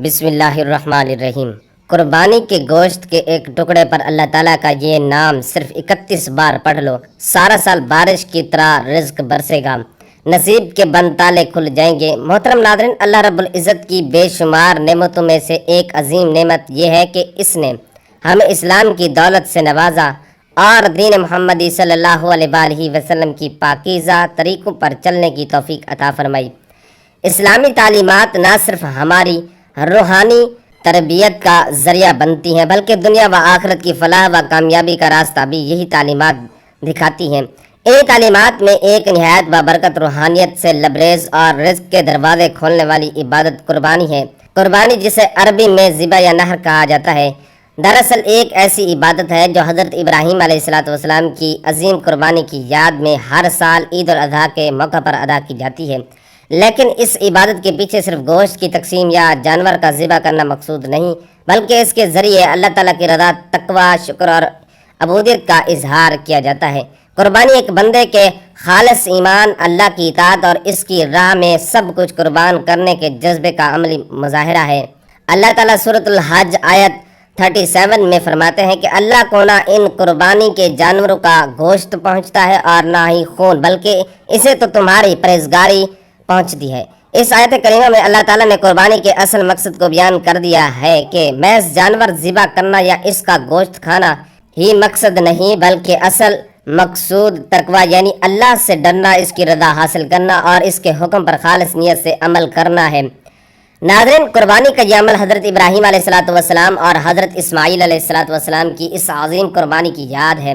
بسم اللہ الرحمن الرحیم۔ قربانی کے گوشت کے ایک ٹکڑے پر اللہ تعالیٰ کا یہ نام صرف 31 بار پڑھ لو، سارا سال بارش کی طرح رزق برسے گا، نصیب کے بند تالے کھل جائیں گے۔ محترم ناظرین، اللہ رب العزت کی بے شمار نعمتوں میں سے ایک عظیم نعمت یہ ہے کہ اس نے ہمیں اسلام کی دولت سے نوازا اور دین محمدی صلی اللہ علیہ وآلہ وسلم کی پاکیزہ طریقوں پر چلنے کی توفیق عطا فرمائی۔ اسلامی تعلیمات نہ صرف ہماری روحانی تربیت کا ذریعہ بنتی ہیں بلکہ دنیا و آخرت کی فلاح و کامیابی کا راستہ بھی یہی تعلیمات دکھاتی ہیں۔ ان تعلیمات میں ایک نہایت بابرکت روحانیت سے لبریز اور رزق کے دروازے کھولنے والی عبادت قربانی ہے۔ قربانی جسے عربی میں ذبح یا نحر کہا جاتا ہے، دراصل ایک ایسی عبادت ہے جو حضرت ابراہیم علیہ السلام کی عظیم قربانی کی یاد میں ہر سال عید الاضحیٰ کے موقع پر ادا کی جاتی ہے۔ لیکن اس عبادت کے پیچھے صرف گوشت کی تقسیم یا جانور کا ذبح کرنا مقصود نہیں، بلکہ اس کے ذریعے اللہ تعالیٰ کی رضا، تقوی، شکر اور عبودیت کا اظہار کیا جاتا ہے۔ قربانی ایک بندے کے خالص ایمان، اللہ کی اطاعت اور اس کی راہ میں سب کچھ قربان کرنے کے جذبے کا عملی مظاہرہ ہے۔ اللہ تعالیٰ سورۃ الحج آیت 37 میں فرماتے ہیں کہ اللہ کو نہ ان قربانی کے جانوروں کا گوشت پہنچتا ہے اور نہ ہی خون، بلکہ اسے تو تمہاری پرہیزگاری پہنچتی ہے۔ اس آیت کریمہ میں اللہ تعالیٰ نے قربانی کے اصل مقصد کو بیان کر دیا ہے کہ محض جانور ذبح کرنا یا اس کا گوشت کھانا ہی مقصد نہیں، بلکہ اصل مقصود تقوی یعنی اللہ سے ڈرنا، اس کی رضا حاصل کرنا اور اس کے حکم پر خالص نیت سے عمل کرنا ہے۔ ناظرین، قربانی کا یہ عمل حضرت ابراہیم علیہ السلام اور حضرت اسماعیل علیہ السلام کی اس عظیم قربانی کی یاد ہے،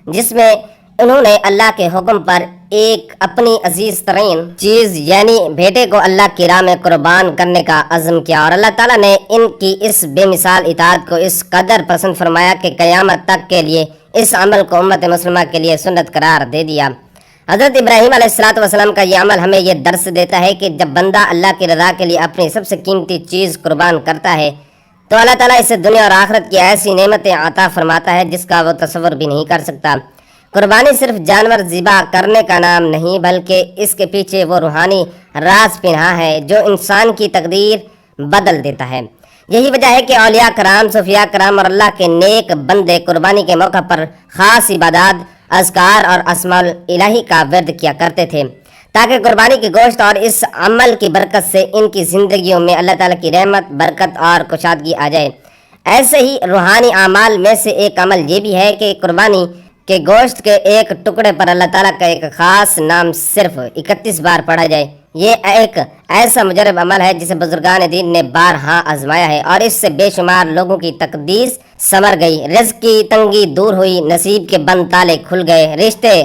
جس میں انہوں نے اللہ کے حکم پر ایک اپنی عزیز ترین چیز یعنی بیٹے کو اللہ کی راہ میں قربان کرنے کا عزم کیا، اور اللہ تعالیٰ نے ان کی اس بے مثال اطاعت کو اس قدر پسند فرمایا کہ قیامت تک کے لیے اس عمل کو امت مسلمہ کے لیے سنت قرار دے دیا۔ حضرت ابراہیم علیہ السلام کا یہ عمل ہمیں یہ درس دیتا ہے کہ جب بندہ اللہ کی رضا کے لیے اپنی سب سے قیمتی چیز قربان کرتا ہے تو اللہ تعالیٰ اسے دنیا اور آخرت کی ایسی نعمتیں عطا فرماتا ہے جس کا وہ تصور بھی نہیں کر سکتا۔ قربانی صرف جانور ذبح کرنے کا نام نہیں، بلکہ اس کے پیچھے وہ روحانی راز پنہا ہے جو انسان کی تقدیر بدل دیتا ہے۔ یہی وجہ ہے کہ اولیاء کرام، صوفیاء کرام اور اللہ کے نیک بندے قربانی کے موقع پر خاص عبادات، اذکار اور اسماء الہی کا ورد کیا کرتے تھے تاکہ قربانی کے گوشت اور اس عمل کی برکت سے ان کی زندگیوں میں اللہ تعالیٰ کی رحمت، برکت اور کشادگی آ جائے۔ ایسے ہی روحانی اعمال میں سے ایک عمل یہ بھی ہے کہ قربانی کہ گوشت کے ایک ٹکڑے پر اللہ تعالیٰ کا ایک خاص نام صرف 31 بار پڑھا جائے۔ یہ ایک ایسا مجرب عمل ہے جسے بزرگان دین نے بارہا آزمایا ہے اور اس سے بے شمار لوگوں کی تقدیس سنور گئی، رزق کی تنگی دور ہوئی، نصیب کے بند تالے کھل گئے، رشتے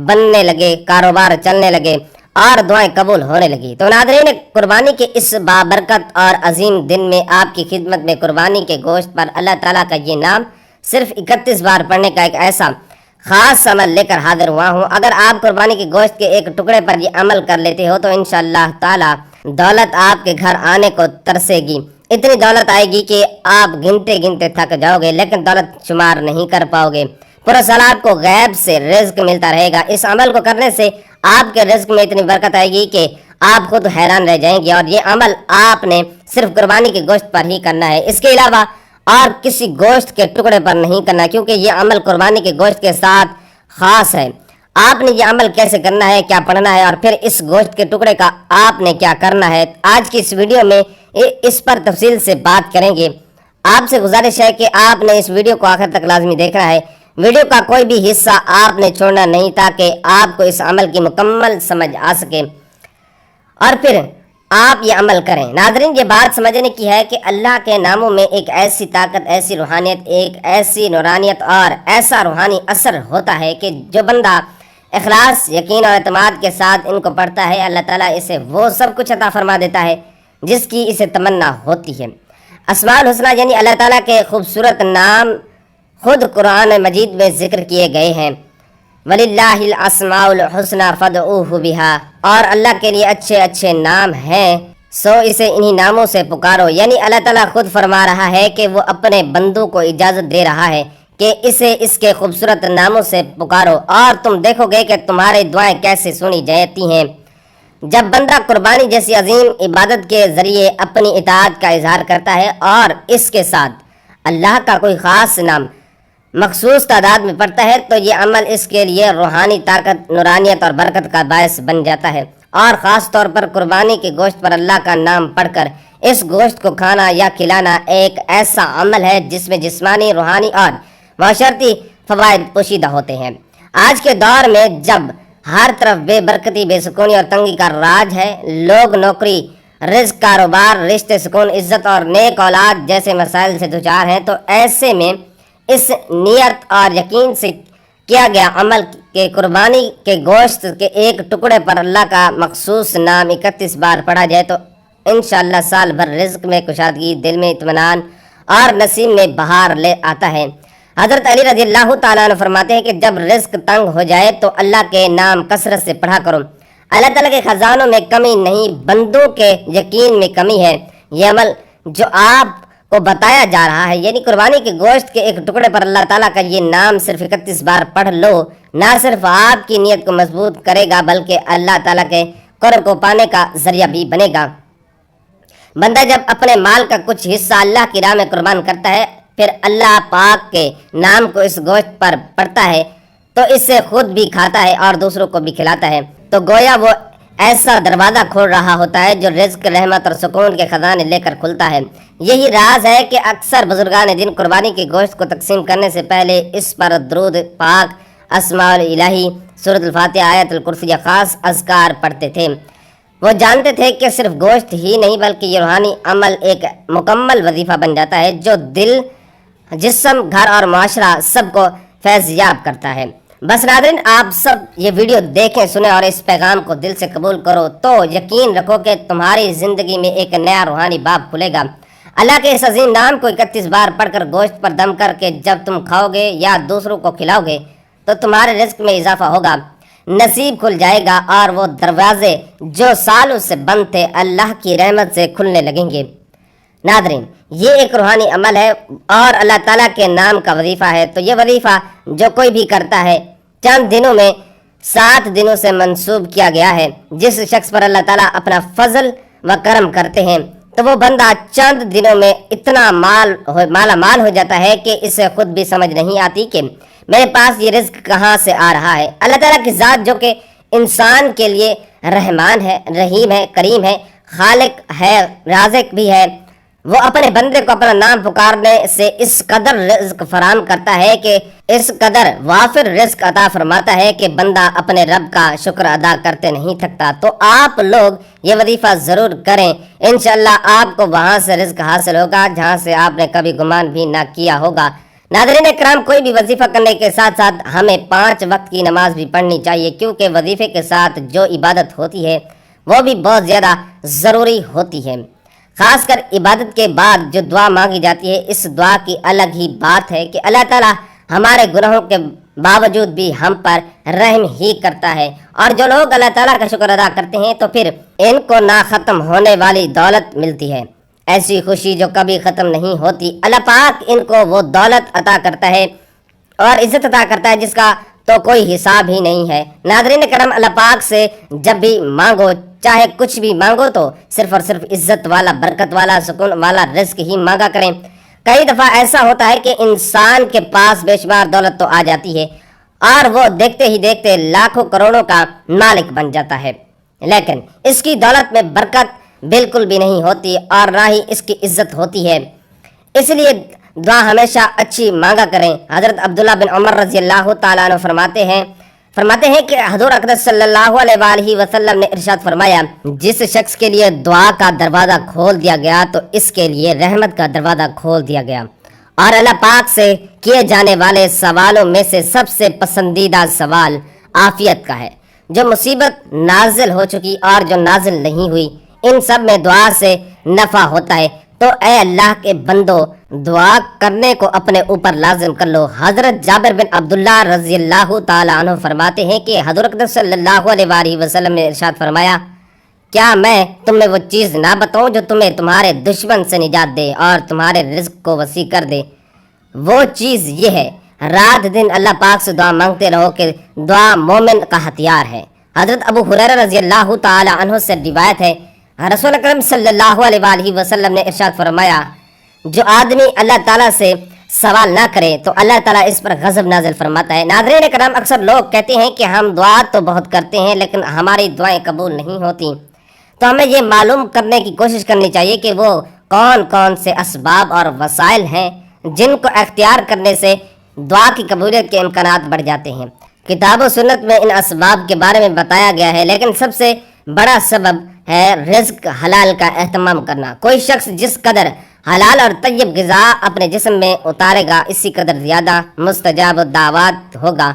بننے لگے، کاروبار چلنے لگے اور دعائیں قبول ہونے لگی۔ تو ناظرین، قربانی کے اس بابرکت اور عظیم دن میں آپ کی خدمت میں قربانی کے گوشت پر اللہ تعالیٰ کا یہ نام صرف 31 بار پڑھنے کا ایک ایسا خاص عمل لے کر حاضر ہوا ہوں۔ اگر آپ قربانی کے گوشت کے ایک ٹکڑے پر یہ عمل کر لیتے ہو تو انشاءاللہ تعالی دولت آپ کے گھر آنے کو ترسے گی۔ اتنی دولت آئے گی کہ آپ گنتے گنتے تھک جاؤ گے لیکن دولت شمار نہیں کر پاؤ گے۔ پورا سال آپ کو غیب سے رزق ملتا رہے گا۔ اس عمل کو کرنے سے آپ کے رزق میں اتنی برکت آئے گی کہ آپ خود حیران رہ جائیں گے، اور یہ عمل آپ نے صرف قربانی کے گوشت پر ہی کرنا ہے، اس کے علاوہ اور کسی گوشت کے ٹکڑے پر نہیں کرنا، کیونکہ یہ عمل قربانی کے گوشت کے ساتھ خاص ہے۔ آپ نے یہ عمل کیسے کرنا ہے، کیا پڑھنا ہے اور پھر اس گوشت کے ٹکڑے کا آپ نے کیا کرنا ہے، آج کی اس ویڈیو میں اس پر تفصیل سے بات کریں گے۔ آپ سے گزارش ہے کہ آپ نے اس ویڈیو کو آخر تک لازمی دیکھنا ہے، ویڈیو کا کوئی بھی حصہ آپ نے چھوڑنا نہیں تاکہ آپ کو اس عمل کی مکمل سمجھ آ سکے اور پھر آپ یہ عمل کریں۔ ناظرین، یہ بات سمجھنے کی ہے کہ اللہ کے ناموں میں ایک ایسی طاقت، ایسی روحانیت، ایک ایسی نورانیت اور ایسا روحانی اثر ہوتا ہے کہ جو بندہ اخلاص، یقین اور اعتماد کے ساتھ ان کو پڑھتا ہے، اللہ تعالیٰ اسے وہ سب کچھ عطا فرما دیتا ہے جس کی اسے تمنا ہوتی ہے۔ اسماء الحسنی یعنی اللہ تعالیٰ کے خوبصورت نام خود قرآن مجید میں ذکر کیے گئے ہیں۔ وَلِلَّهِ الْأَسْمَاءُ الْحُسْنَى فَادْعُوهُ بِهَا، اور اللہ کے لیے اچھے اچھے نام ہیں سو اسے انہی ناموں سے پکارو۔ یعنی اللہ تعالیٰ خود فرما رہا ہے کہ وہ اپنے بندوں کو اجازت دے رہا ہے کہ اسے اس کے خوبصورت ناموں سے پکارو اور تم دیکھو گے کہ تمہارے دعائیں کیسے سنی جاتی ہیں۔ جب بندہ قربانی جیسی عظیم عبادت کے ذریعے اپنی اطاعت کا اظہار کرتا ہے اور اس کے ساتھ اللہ کا کوئی خاص نام مخصوص تعداد میں پڑھتا ہے تو یہ عمل اس کے لیے روحانی طاقت، نورانیت اور برکت کا باعث بن جاتا ہے۔ اور خاص طور پر قربانی کے گوشت پر اللہ کا نام پڑھ کر اس گوشت کو کھانا یا کھلانا ایک ایسا عمل ہے جس میں جسمانی، روحانی اور معاشرتی فوائد پوشیدہ ہوتے ہیں۔ آج کے دور میں جب ہر طرف بے برکتی، بے سکونی اور تنگی کا راج ہے، لوگ نوکری، رزق، کاروبار، رشتے، سکون، عزت اور نیک اولاد جیسے مسائل سے دوچار ہیں، تو ایسے میں اس نیت اور یقین سے کیا گیا عمل کہ قربانی کے گوشت کے ایک ٹکڑے پر اللہ کا مخصوص نام 31 بار پڑھا جائے تو انشاءاللہ سال بھر رزق میں کشادگی، دل میں اطمینان اور نصیب میں بہار لے آتا ہے۔ حضرت علی رضی اللہ تعالیٰ عنہ فرماتے ہیں کہ جب رزق تنگ ہو جائے تو اللہ کے نام کثرت سے پڑھا کرو، اللہ تعالیٰ کے خزانوں میں کمی نہیں، بندوں کے یقین میں کمی ہے۔ یہ عمل جو آپ کو بتایا جا رہا ہے، یعنی قربانی کے گوشت کے ایک ٹکڑے پر اللہ تعالیٰ کا یہ نام صرف 31 بار پڑھ لو، نہ صرف آپ کی نیت کو مضبوط کرے گا بلکہ اللہ تعالیٰ کے قرب کو پانے کا ذریعہ بھی بنے گا۔ بندہ جب اپنے مال کا کچھ حصہ اللہ کی راہ میں قربان کرتا ہے، پھر اللہ پاک کے نام کو اس گوشت پر پڑھتا ہے تو اس سے خود بھی کھاتا ہے اور دوسروں کو بھی کھلاتا ہے، تو گویا وہ ایسا دروازہ کھول رہا ہوتا ہے جو رزق، رحمت اور سکون کے خزانے لے کر کھلتا ہے۔ یہی راز ہے کہ اکثر بزرگان دین قربانی کے گوشت کو تقسیم کرنے سے پہلے اس پر درود پاک، اسماء الہی، سورۃ الفاتحہ، آیت الکرسی یا خاص اذکار پڑھتے تھے۔ وہ جانتے تھے کہ صرف گوشت ہی نہیں بلکہ یہ روحانی عمل ایک مکمل وظیفہ بن جاتا ہے جو دل، جسم، گھر اور معاشرہ سب کو فیض یاب کرتا ہے۔ بس ناظرین، آپ سب یہ ویڈیو دیکھیں، سنیں اور اس پیغام کو دل سے قبول کرو تو یقین رکھو کہ تمہاری زندگی میں ایک نیا روحانی باب کھلے گا۔ اللہ کے اس عظیم نام کو 31 بار پڑھ کر گوشت پر دم کر کے جب تم کھاؤ گے یا دوسروں کو کھلاؤ گے تو تمہارے رزق میں اضافہ ہوگا، نصیب کھل جائے گا اور وہ دروازے جو سالوں سے بند تھے اللہ کی رحمت سے کھلنے لگیں گے۔ ناظرین، یہ ایک روحانی عمل ہے اور اللہ تعالیٰ کے نام کا وظیفہ ہے، تو یہ وظیفہ جو کوئی بھی کرتا ہے چند دنوں میں 7 دنوں سے منسوب کیا گیا ہے۔ جس شخص پر اللہ تعالیٰ اپنا فضل و کرم کرتے ہیں تو وہ بندہ چند دنوں میں اتنا مالا مال ہو جاتا ہے کہ اسے خود بھی سمجھ نہیں آتی کہ میرے پاس یہ رزق کہاں سے آ رہا ہے۔ اللہ تعالیٰ کی ذات جو کہ انسان کے لیے رحمان ہے، رحیم ہے، کریم ہے، خالق ہے، رازق بھی ہے، وہ اپنے بندے کو اپنا نام پکارنے سے اس قدر رزق فراہم کرتا ہے کہ اس قدر وافر رزق عطا فرماتا ہے کہ بندہ اپنے رب کا شکر ادا کرتے نہیں تھکتا۔ تو آپ لوگ یہ وظیفہ ضرور کریں، انشاءاللہ آپ کو وہاں سے رزق حاصل ہوگا جہاں سے آپ نے کبھی گمان بھی نہ کیا ہوگا۔ ناظرین کرام، کوئی بھی وظیفہ کرنے کے ساتھ ساتھ ہمیں 5 وقت کی نماز بھی پڑھنی چاہیے، کیونکہ وظیفے کے ساتھ جو عبادت ہوتی ہے وہ بھی بہت زیادہ ضروری ہوتی ہے۔ خاص کر عبادت کے بعد جو دعا مانگی جاتی ہے، اس دعا کی الگ ہی بات ہے کہ اللہ تعالیٰ ہمارے گناہوں کے باوجود بھی ہم پر رحم ہی کرتا ہے، اور جو لوگ اللہ تعالیٰ کا شکر ادا کرتے ہیں تو پھر ان کو نہ ختم ہونے والی دولت ملتی ہے، ایسی خوشی جو کبھی ختم نہیں ہوتی۔ اللہ پاک ان کو وہ دولت عطا کرتا ہے اور عزت عطا کرتا ہے جس کا تو کوئی حساب ہی نہیں ہے۔ ناظرین کرم، اللہ پاک سے جب بھی مانگو، چاہے کچھ بھی مانگو، تو صرف اور صرف عزت والا، برکت والا، سکون والا رزق ہی مانگا کریں۔ کئی دفعہ ایسا ہوتا ہے کہ انسان کے پاس بے شمار دولت تو آ جاتی ہے اور وہ دیکھتے ہی دیکھتے لاکھوں کروڑوں کا مالک بن جاتا ہے، لیکن اس کی دولت میں برکت بالکل بھی نہیں ہوتی اور نہ ہی اس کی عزت ہوتی ہے۔ اس لیے دعا ہمیشہ اچھی مانگا کریں۔ حضرت عبداللہ بن عمر رضی اللہ تعالیٰ عنہ فرماتے ہیں کہ حضور اقدس صلی اللہ علیہ وآلہ وسلم نے ارشاد فرمایا، جس شخص کے لیے دعا کا دروازہ کھول دیا گیا تو اس کے لیے رحمت کا دروازہ کھول دیا گیا۔ اور اللہ پاک سے کیے جانے والے سوالوں میں سے سب سے پسندیدہ سوال عافیت کا ہے۔ جو مصیبت نازل ہو چکی اور جو نازل نہیں ہوئی، ان سب میں دعا سے نفع ہوتا ہے۔ تو اے اللہ کے بندو، دعا کرنے کو اپنے اوپر لازم کر لو۔ حضرت جابر بن عبداللہ رضی اللہ تعالیٰ عنہ فرماتے ہیں کہ حضرت صلی اللہ علیہ وآلہ وسلم نے ارشاد فرمایا، کیا میں تمہیں وہ چیز نہ بتاؤں جو تمہیں تمہارے دشمن سے نجات دے اور تمہارے رزق کو وسیع کر دے؟ وہ چیز یہ ہے، رات دن اللہ پاک سے دعا مانگتے رہو کہ دعا مومن کا ہتھیار ہے حضرت ابو ہریرہ رضی اللہ تعالی عنہ سے روایت ہے، رسول اکرم صلی اللہ علیہ وآلہ وسلم نے ارشاد فرمایا، جو آدمی اللہ تعالیٰ سے سوال نہ کرے تو اللہ تعالیٰ اس پر غضب نازل فرماتا ہے۔ ناظرین کرام، اکثر لوگ کہتے ہیں کہ ہم دعا تو بہت کرتے ہیں لیکن ہماری دعائیں قبول نہیں ہوتی، تو ہمیں یہ معلوم کرنے کی کوشش کرنی چاہیے کہ وہ کون کون سے اسباب اور وسائل ہیں جن کو اختیار کرنے سے دعا کی قبولیت کے امکانات بڑھ جاتے ہیں۔ کتاب و سنت میں ان اسباب کے بارے میں بتایا گیا ہے، لیکن سب سے بڑا سبب ہے رزق حلال کا اہتمام کرنا۔ کوئی شخص جس قدر حلال اور طیب غذا اپنے جسم میں اتارے گا، اسی قدر زیادہ مستجاب دعوات ہوگا،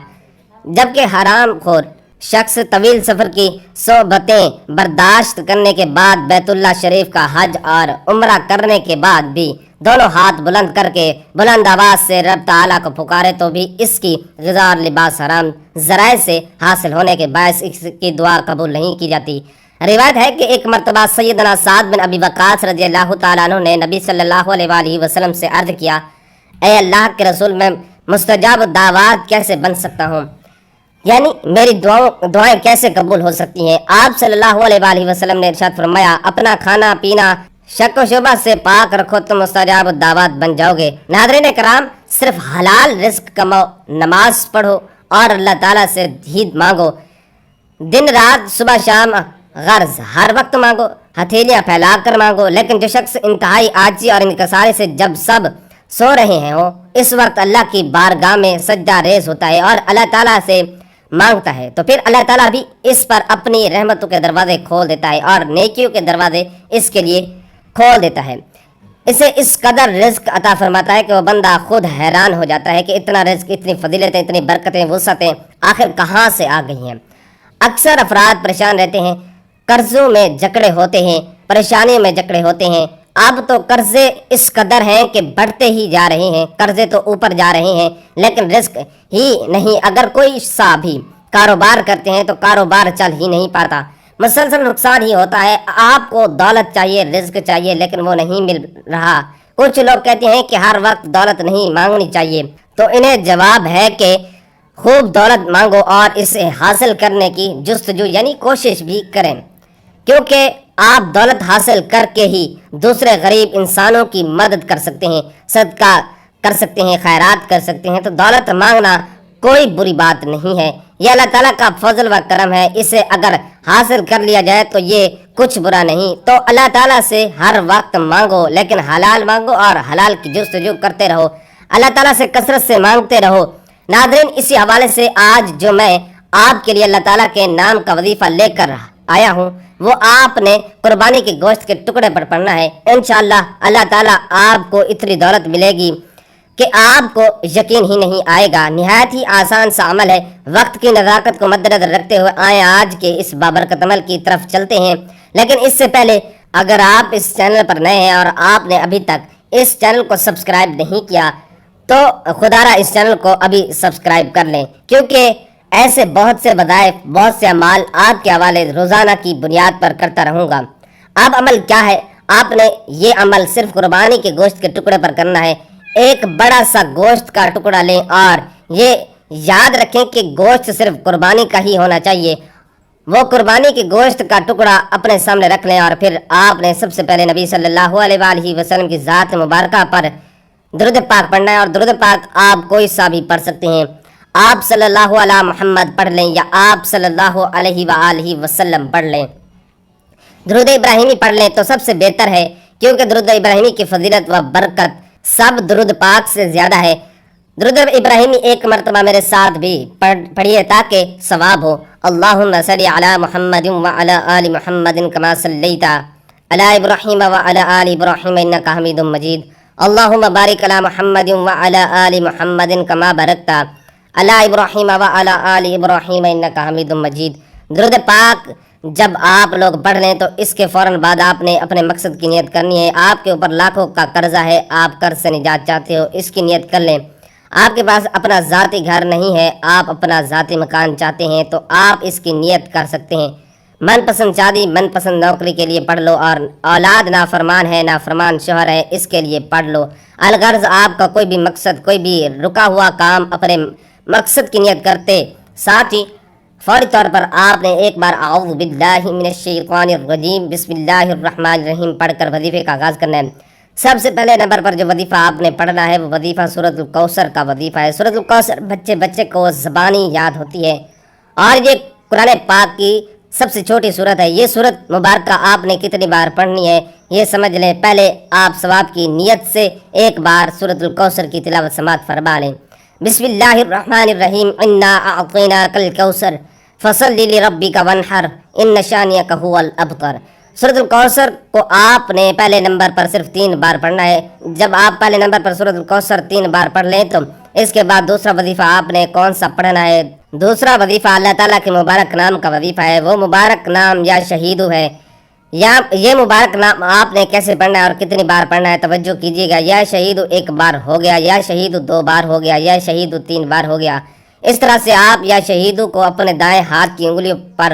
جبکہ حرام خور شخص طویل سفر کی صحبتیں برداشت کرنے کے بعد بیت اللہ شریف کا حج اور عمرہ کرنے کے بعد بھی دونوں ہاتھ بلند کر کے بلند آواز سے رب تعالیٰ کو پکارے تو بھی اس کی غذا اور لباس حرام ذرائع سے حاصل ہونے کے باعث اس کی دعا قبول نہیں کی جاتی۔ روایت ہے کہ ایک مرتبہ سیدنا سعد بن ابی وقاص رضی اللہ تعالیٰ عنہ نے نبی صلی اللہ علیہ وآلہ وسلم سے عرض کیا، اے اللہ کے رسول، میں مستجاب دعوات کیسے بن سکتا ہوں؟ یعنی میری دعائیں کیسے قبول ہو سکتی ہیں؟ آپ صلی اللہ علیہ وآلہ وسلم نے ارشاد فرمایا، اپنا کھانا پینا شک و شبہ سے پاک رکھو تو مستجاب دعوات بن جاؤ گے۔ ناظرین کرام، صرف حلال رزق کماؤ، نماز پڑھو اور اللہ تعالیٰ سے ہی مانگو، دن رات صبح شام غرض ہر وقت مانگو، ہتھیلیاں پھیلا کر مانگو، لیکن جو شخص انتہائی عاجزی اور انکساری سے جب سب سو رہے ہیں اس وقت اللہ کی بارگاہ میں سجدہ ریز ہوتا ہے اور اللہ تعالیٰ سے مانگتا ہے، تو پھر اللہ تعالیٰ بھی اس پر اپنی رحمتوں کے دروازے کھول دیتا ہے اور نیکیوں کے دروازے اس کے لیے کھول دیتا ہے، اسے اس قدر رزق عطا فرماتا ہے کہ وہ بندہ خود حیران ہو جاتا ہے کہ اتنا رزق، اتنی فضیلتیں، اتنی برکتیں، وسعتیں آخر کہاں سے آ گئی ہیں۔ اکثر افراد پریشان رہتے ہیں، قرضوں میں جکڑے ہوتے ہیں، پریشانیوں میں جکڑے ہوتے ہیں۔ اب تو قرضے اس قدر ہیں کہ بڑھتے ہی جا رہے ہیں، قرضے تو اوپر جا رہے ہیں لیکن رزق ہی نہیں۔ اگر کوئی سا بھی کاروبار کرتے ہیں تو کاروبار چل ہی نہیں پاتا، مسلسل نقصان ہی ہوتا ہے۔ آپ کو دولت چاہیے، رزق چاہیے، لیکن وہ نہیں مل رہا۔ کچھ لوگ کہتے ہیں کہ ہر وقت دولت نہیں مانگنی چاہیے، تو انہیں جواب ہے کہ خوب دولت مانگو اور اسے حاصل کرنے کی جستجو یعنی کوشش بھی کریں، کیونکہ آپ دولت حاصل کر کے ہی دوسرے غریب انسانوں کی مدد کر سکتے ہیں، صدقہ کر سکتے ہیں، خیرات کر سکتے ہیں۔ تو دولت مانگنا کوئی بری بات نہیں ہے، یہ اللہ تعالیٰ کا فضل و کرم ہے، اسے اگر حاصل کر لیا جائے تو یہ کچھ برا نہیں۔ تو اللہ تعالیٰ سے ہر وقت مانگو، لیکن حلال مانگو اور حلال کی جستجو کرتے رہو، اللہ تعالیٰ سے کثرت سے مانگتے رہو۔ ناظرین، اسی حوالے سے آج جو میں آپ کے لیے اللہ تعالیٰ کے نام کا وظیفہ لے کر آیا ہوں وہ آپ نے قربانی کے گوشت کے ٹکڑے پر پڑھنا ہے۔ انشاءاللہ اللہ تعالیٰ آپ کو اتنی دولت ملے گی کہ آپ کو یقین ہی نہیں آئے گا۔ نہایت ہی آسان سا عمل ہے، وقت کی نزاکت کو مد نظر رکھتے ہوئے آئیں آج کے اس بابرکت عمل کی طرف چلتے ہیں۔ لیکن اس سے پہلے اگر آپ اس چینل پر نئے ہیں اور آپ نے ابھی تک اس چینل کو سبسکرائب نہیں کیا تو خدارہ اس چینل کو ابھی سبسکرائب کر لیں، کیونکہ ایسے بہت سے وظائف، بہت سے اعمال آپ کے حوالے روزانہ کی بنیاد پر کرتا رہوں گا۔ اب عمل کیا ہے؟ آپ نے یہ عمل صرف قربانی کے گوشت کے ٹکڑے پر کرنا ہے۔ ایک بڑا سا گوشت کا ٹکڑا لیں اور یہ یاد رکھیں کہ گوشت صرف قربانی کا ہی ہونا چاہیے۔ وہ قربانی کے گوشت کا ٹکڑا اپنے سامنے رکھ لیں اور پھر آپ نے سب سے پہلے نبی صلی اللہ علیہ وآلہ وسلم کی ذات مبارکہ پر درود پاک پڑھنا ہے، اور درود پاک آپ کوئی سا بھی پڑھ سکتے ہیں۔ آپ صلی اللہ علیہ محمد پڑھ لیں یا آپ صلی اللہ علیہ وآلہ وسلم پڑھ لیں، درود ابراہیمی پڑھ لیں تو سب سے بہتر ہے، کیونکہ درود ابراہیمی کی فضیلت و برکت سب درود پاک سے زیادہ ہے۔ درود ابراہیمی ایک مرتبہ میرے ساتھ بھی پڑھیے تاکہ ثواب ہو۔ اللہم صلی علی محمد وعلی آل محمد کما صلیت علی ابراہیم وعلی آل ابراہیم انک حمید مجید۔ اللہم بارک علی محمد وعلی آل محمد کما بارکت علی ابراہیم وعلی آل ابراہیم انک حمید مجید۔ درود پاک جب آپ لوگ پڑھ لیں تو اس کے فوراً بعد آپ نے اپنے مقصد کی نیت کرنی ہے۔ آپ کے اوپر لاکھوں کا قرضہ ہے، آپ قرض سے نجات چاہتے ہو، اس کی نیت کر لیں۔ آپ کے پاس اپنا ذاتی گھر نہیں ہے، آپ اپنا ذاتی مکان چاہتے ہیں تو آپ اس کی نیت کر سکتے ہیں۔ من پسند شادی، من پسند نوکری کے لیے پڑھ لو، اور اولاد نافرمان ہے، نافرمان شوہر ہے، اس کے لیے پڑھ لو۔ الغرض آپ کا کوئی بھی مقصد، کوئی بھی رکا ہوا کام، اپنے مقصد کی نیت کرتے ساتھ ہی فوری طور پر آپ نے ایک بار اعوذ باللہ من الشیطان الرجیم بسم اللہ الرحمن الرحیم پڑھ کر وظیفے کا آغاز کرنا ہے۔ سب سے پہلے نمبر پر جو وظیفہ آپ نے پڑھنا ہے وہ وظیفہ سورۃ الکوثر کا وظیفہ ہے۔ سورۃ الکوثر بچے کو زبانی یاد ہوتی ہے اور یہ قرآن پاک کی سب سے چھوٹی سورت ہے۔ یہ سورت مبارکہ آپ نے کتنی بار پڑھنی ہے یہ سمجھ لیں۔ پہلے آپ ثواب کی نیت سے ایک بار سورۃ الکوثر کی تلاوت سماعت فرما لیں۔ بسم اللہ الرحمن الرحیم انا اعطیناک الکوثر فصلی لربک وانحر ان شانئک ھو الابتر۔ سورۃ الکوثر کو آپ نے پہلے نمبر پر صرف 3 بار پڑھنا ہے۔ جب آپ پہلے نمبر پر سورۃ الکوثر 3 بار پڑھ لیں تو اس کے بعد دوسرا وظیفہ آپ نے کون سا پڑھنا ہے؟ دوسرا وظیفہ اللہ تعالیٰ کے مبارک نام کا وظیفہ ہے۔ وہ مبارک نام یا شہیدو ہے۔ یہ مبارک نام آپ نے کیسے پڑھنا ہے اور کتنی بار پڑھنا ہے توجہ کیجیے گا۔ یا شہیدو 1 بار ہو گیا، یا شہیدو 2 بار ہو گیا، یا شہیدو 3 بار ہو گیا۔ اس طرح سے آپ یا شہیدو کو اپنے دائیں ہاتھ کی انگلیوں پر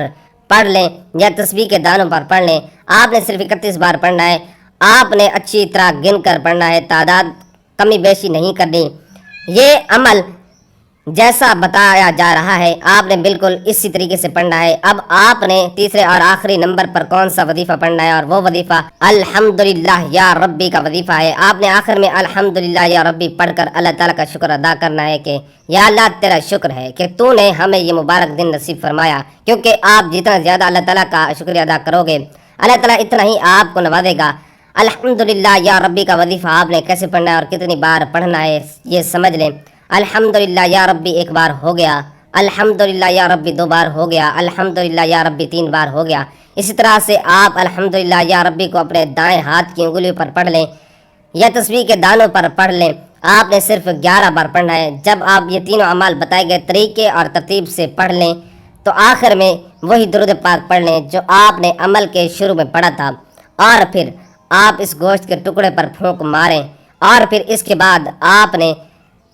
پڑھ لیں یا تسبیح کے دانوں پر پڑھ لیں۔ آپ نے صرف 31 بار پڑھنا ہے۔ آپ نے اچھی طرح گن کر پڑھنا ہے، تعداد کمی بیشی نہیں کرنی۔ یہ عمل جیسا بتایا جا رہا ہے آپ نے بالکل اسی طریقے سے پڑھنا ہے۔ اب آپ نے تیسرے اور آخری نمبر پر کون سا وظیفہ پڑھنا ہے اور وہ وظیفہ الحمدللہ یا ربی کا وظیفہ ہے۔ آپ نے آخر میں الحمدللہ یا ربی پڑھ کر اللہ تعالیٰ کا شکر ادا کرنا ہے کہ یا اللہ تیرا شکر ہے کہ تو نے ہمیں یہ مبارک دن نصیب فرمایا، کیونکہ آپ جتنا زیادہ اللہ تعالیٰ کا شکریہ ادا کرو گے اللہ تعالیٰ اتنا ہی آپ کو نوازے گا۔ الحمدللہ یا ربی کا وظیفہ آپ نے کیسے پڑھنا ہے اور کتنی بار پڑھنا ہے یہ سمجھ لیں۔ الحمدللہ یا ربی 1 بار ہو گیا، الحمدللہ یا ربی 2 بار ہو گیا، الحمدللہ یا ربی 3 بار ہو گیا۔ اسی طرح سے آپ الحمدللہ یا ربی کو اپنے دائیں ہاتھ کی انگلیوں پر پڑھ لیں یا تسبیح کے دانوں پر پڑھ لیں۔ آپ نے صرف 11 بار پڑھنا ہے۔ جب آپ یہ تینوں اعمال بتائے گئے طریقے اور ترتیب سے پڑھ لیں تو آخر میں وہی درود پاک پڑھ لیں جو آپ نے عمل کے شروع میں پڑھا تھا، اور پھر آپ اس گوشت کے ٹکڑے پر پھونک ماریں۔ اور پھر اس کے بعد آپ نے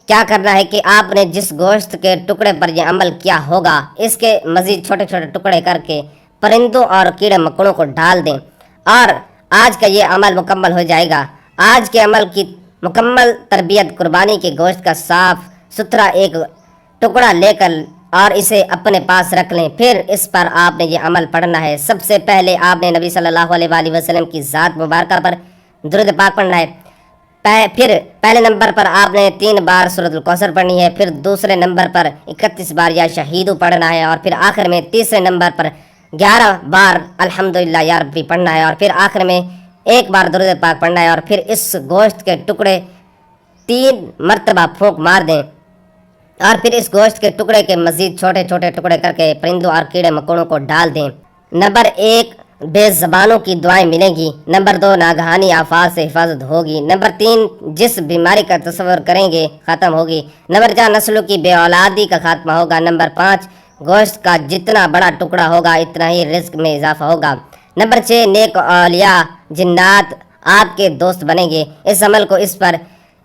کیا کرنا ہے کہ آپ نے جس گوشت کے ٹکڑے پر یہ عمل کیا ہوگا اس کے مزید چھوٹے چھوٹے ٹکڑے کر کے پرندوں اور کیڑے مکوڑوں کو ڈال دیں، اور آج کا یہ عمل مکمل ہو جائے گا۔ آج کے عمل کی مکمل تربیت قربانی کے گوشت کا صاف ستھرا ایک ٹکڑا لے کر اور اسے اپنے پاس رکھ لیں۔ پھر اس پر آپ نے یہ عمل پڑھنا ہے۔ سب سے پہلے آپ نے نبی صلی اللہ علیہ وآلہ وسلم کی ذات مبارکہ پر درود پاک پڑھنا ہے۔ پھر پہلے نمبر پر آپ نے 3 بار سورۃ الکوثر پڑھنی ہے، پھر دوسرے نمبر پر 31 بار یا شہیدو پڑھنا ہے، اور پھر آخر میں تیسرے نمبر پر 11 بار الحمدللہ یا ربی پڑھنا ہے، اور پھر آخر میں 1 بار درود پاک پڑھنا ہے، اور پھر اس گوشت کے ٹکڑے 3 مرتبہ پھونک مار دیں، اور پھر اس گوشت کے ٹکڑے کے مزید چھوٹے چھوٹے ٹکڑے کر کے پرندوں اور کیڑے مکوڑوں کو ڈال دیں۔ نمبر 1 بے زبانوں کی دعائیں ملیں گی۔ نمبر 2 ناگہانی آفات سے حفاظت ہوگی۔ نمبر 3 جس بیماری کا تصور کریں گے ختم ہوگی۔ نمبر 4 نسلوں کی بے اولادی کا خاتمہ ہوگا۔ نمبر 5 گوشت کا جتنا بڑا ٹکڑا ہوگا اتنا ہی رزق میں اضافہ ہوگا۔ نمبر 6 نیک اولیاء جنات آپ کے دوست بنیں گے۔ اس عمل کو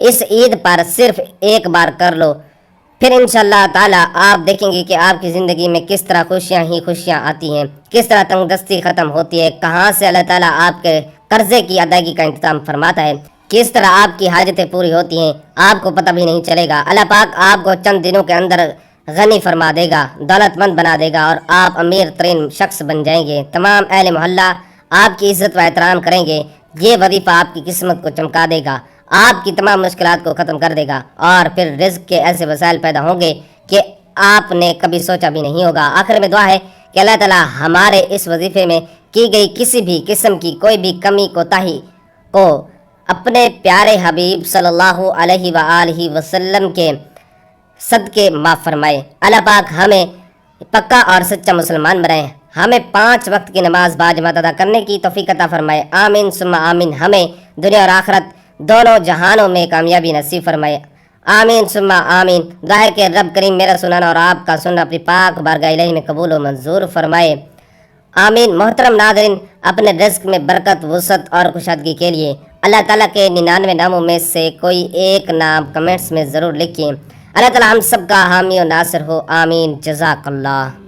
اس عید پر صرف 1 بار کر لو، پھر انشاءاللہ تعالی آپ دیکھیں گے کہ آپ کی زندگی میں کس طرح خوشیاں ہی خوشیاں آتی ہیں، کس طرح تنگ دستی ختم ہوتی ہے، کہاں سے اللہ تعالیٰ آپ کے قرضے کی ادائیگی کا انتظام فرماتا ہے، کس طرح آپ کی حاجتیں پوری ہوتی ہیں، آپ کو پتہ بھی نہیں چلے گا۔ اللہ پاک آپ کو چند دنوں کے اندر غنی فرما دے گا، دولت مند بنا دے گا، اور آپ امیر ترین شخص بن جائیں گے۔ تمام اہل محلہ آپ کی عزت و احترام کریں گے۔ یہ وظیفہ آپ کی قسمت کو چمکا دے گا، آپ کی تمام مشکلات کو ختم کر دے گا، اور پھر رزق کے ایسے وسائل پیدا ہوں گے کہ آپ نے کبھی سوچا بھی نہیں ہوگا۔ آخر میں دعا ہے کہ اللہ تعالی ہمارے اس وظیفے میں کی گئی کسی بھی قسم کی کوئی بھی کمی کوتاہی کو اپنے پیارے حبیب صلی اللہ علیہ وآلہ وسلم کے صدقے معاف فرمائے۔ اللہ پاک ہمیں پکا اور سچا مسلمان بنائے، ہمیں 5 وقت کی نماز باجماعت ادا کرنے کی توفیق عطا فرمائے۔ آمین ثم آمین۔ ہمیں دنیا اور آخرت دونوں جہانوں میں کامیابی نصیب فرمائے۔ آمین ثم آمین۔ دعا ہے کہ رب کریم میرا سننا اور آپ کا سننا اپنی پاک بارگاہ الہی میں قبول و منظور فرمائے۔ آمین۔ محترم ناظرین، اپنے رزق میں برکت، وسعت اور کشادگی کے لیے اللہ تعالیٰ کے 99 ناموں میں سے کوئی ایک نام کمنٹس میں ضرور لکھیے۔ اللہ تعالیٰ ہم سب کا حامی و ناصر ہو۔ آمین۔ جزاک اللہ۔